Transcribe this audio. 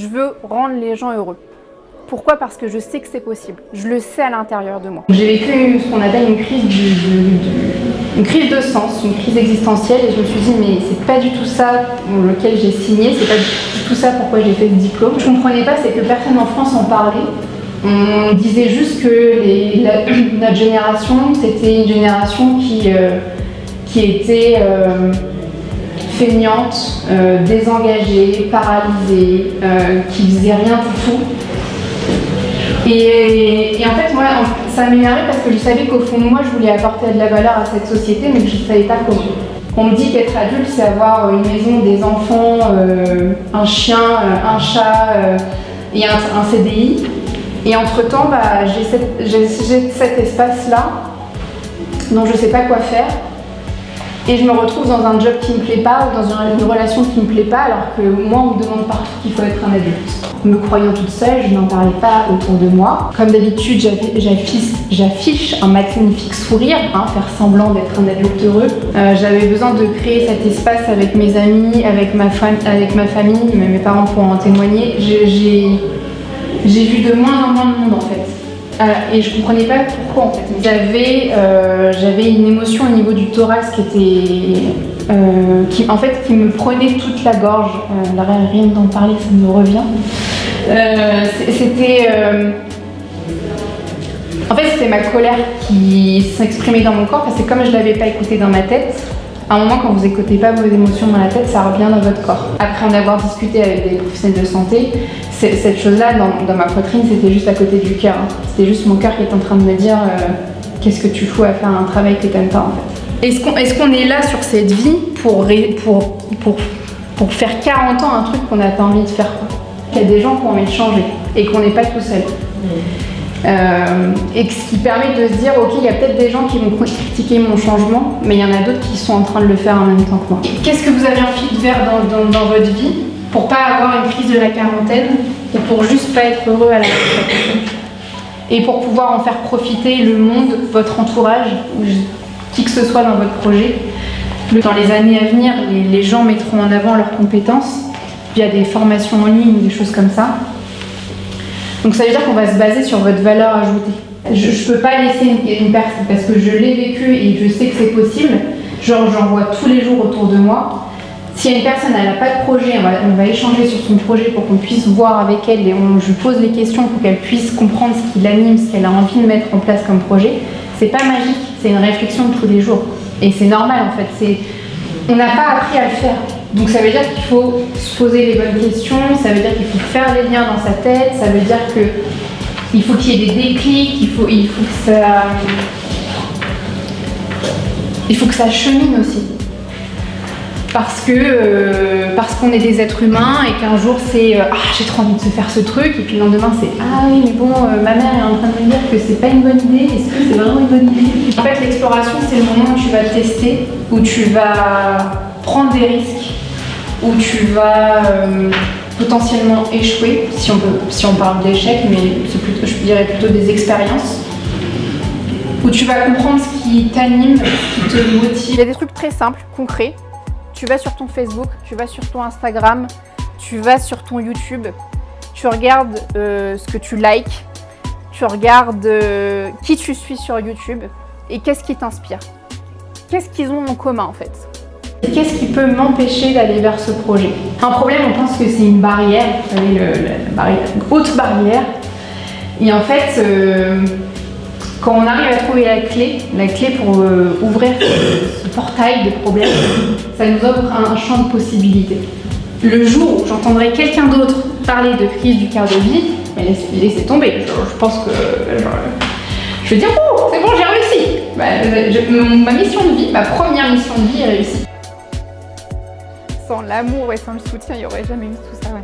Je veux rendre les gens heureux. Pourquoi? Parce que je sais que c'est possible. Je le sais à l'intérieur de moi. J'ai vécu ce qu'on appelle une crise de sens, une crise existentielle, et je me suis dit mais c'est pas du tout ça pour lequel j'ai signé, c'est pas du tout ça pourquoi j'ai fait ce diplôme. Je comprenais pas, c'est que personne en France en parlait. On disait juste que notre génération, c'était une génération qui était feignante, désengagée, paralysée, qui faisait rien du tout. Et en fait, moi, ça m'énervait parce que je savais qu'au fond de moi, je voulais apporter de la valeur à cette société, mais que je ne savais pas comment. On me dit qu'être adulte, c'est avoir une maison, des enfants, un chien, un chat et un CDI. Et entre-temps, j'ai cet espace-là dont je ne sais pas quoi faire. Et je me retrouve dans un job qui ne me plaît pas ou dans une relation qui ne me plaît pas, alors que moi, on me demande partout qu'il faut être un adulte. Me croyant toute seule, je n'en parlais pas autour de moi. Comme d'habitude, j'affiche un magnifique sourire, faire semblant d'être un adulte heureux. J'avais besoin de créer cet espace avec mes amis, avec ma famille, mes parents pourront en témoigner. J'ai vu de moins en moins de monde en fait. Et je comprenais pas pourquoi en fait. J'avais une émotion au niveau du thorax qui me prenait toute la gorge. Rien d'en parler, ça me revient. C'était ma colère qui s'exprimait dans mon corps parce que comme je l'avais pas écouté dans ma tête, à un moment quand vous écoutez pas vos émotions dans la tête, ça revient dans votre corps. Après en avoir discuté avec des professionnels de santé, cette chose-là dans ma poitrine, c'était juste à côté du cœur. C'était juste mon cœur qui était en train de me dire qu'est-ce que tu fous à faire un travail que t'aimes pas en fait. Est-ce qu'on est là sur cette vie pour faire 40 ans un truc qu'on n'a pas envie de faire quoi? Il y a des gens qui ont envie de changer et qu'on n'est pas tout seul. Et ce qui permet de se dire ok, il y a peut-être des gens qui vont critiquer mon changement, mais il y en a d'autres qui sont en train de le faire en même temps que moi. Qu'est-ce que vous avez envie de faire dans votre vie pour pas avoir une crise de la quarantaine ou pour juste pas être heureux à la retraite et pour pouvoir en faire profiter le monde, votre entourage, qui que ce soit dans votre projet. Dans les années à venir, les gens mettront en avant leurs compétences via des formations en ligne ou des choses comme ça. Donc ça veut dire qu'on va se baser sur votre valeur ajoutée. Je ne peux pas laisser une personne, parce que je l'ai vécu et je sais que c'est possible, j'en vois tous les jours autour de moi. Si une personne n'a pas de projet, on va échanger sur son projet pour qu'on puisse voir avec elle et je lui pose les questions pour qu'elle puisse comprendre ce qui l'anime, ce qu'elle a envie de mettre en place comme projet. C'est pas magique, c'est une réflexion de tous les jours. Et c'est normal en fait, on n'a pas appris à le faire. Donc ça veut dire qu'il faut se poser les bonnes questions, ça veut dire qu'il faut faire les liens dans sa tête, ça veut dire qu'il faut qu'il y ait des déclics, il faut que ça chemine aussi. Parce qu'on est des êtres humains et qu'un jour c'est j'ai trop envie de se faire ce truc et puis le lendemain c'est oui mais bon ma mère est en train de me dire que c'est pas une bonne idée, est-ce que c'est vraiment une bonne idée? En fait l'exploration c'est le moment où tu vas tester, où tu vas prendre des risques, où tu vas potentiellement échouer, si on parle d'échec, mais je dirais plutôt des expériences, où tu vas comprendre ce qui t'anime, ce qui te motive. Il y a des trucs très simples, concrets. Tu vas sur ton Facebook, tu vas sur ton Instagram, tu vas sur ton YouTube, tu regardes ce que tu likes, tu regardes qui tu suis sur YouTube et qu'est-ce qui t'inspire. Qu'est-ce qu'ils ont en commun en fait? Qu'est-ce qui peut m'empêcher d'aller vers ce projet? Un problème, on pense que c'est une barrière, vous savez, une haute barrière. Et en fait, quand on arrive à trouver la clé pour ouvrir ce portail de problèmes, ça nous offre un champ de possibilités. Le jour où j'entendrai quelqu'un d'autre parler de crise du quart de vie, mais laissez tomber, je pense que je vais dire oh, c'est bon, j'ai réussi. Ma mission de vie, ma première mission de vie est réussie. Sans l'amour et sans le soutien, il n'y aurait jamais eu tout ça. Ouais.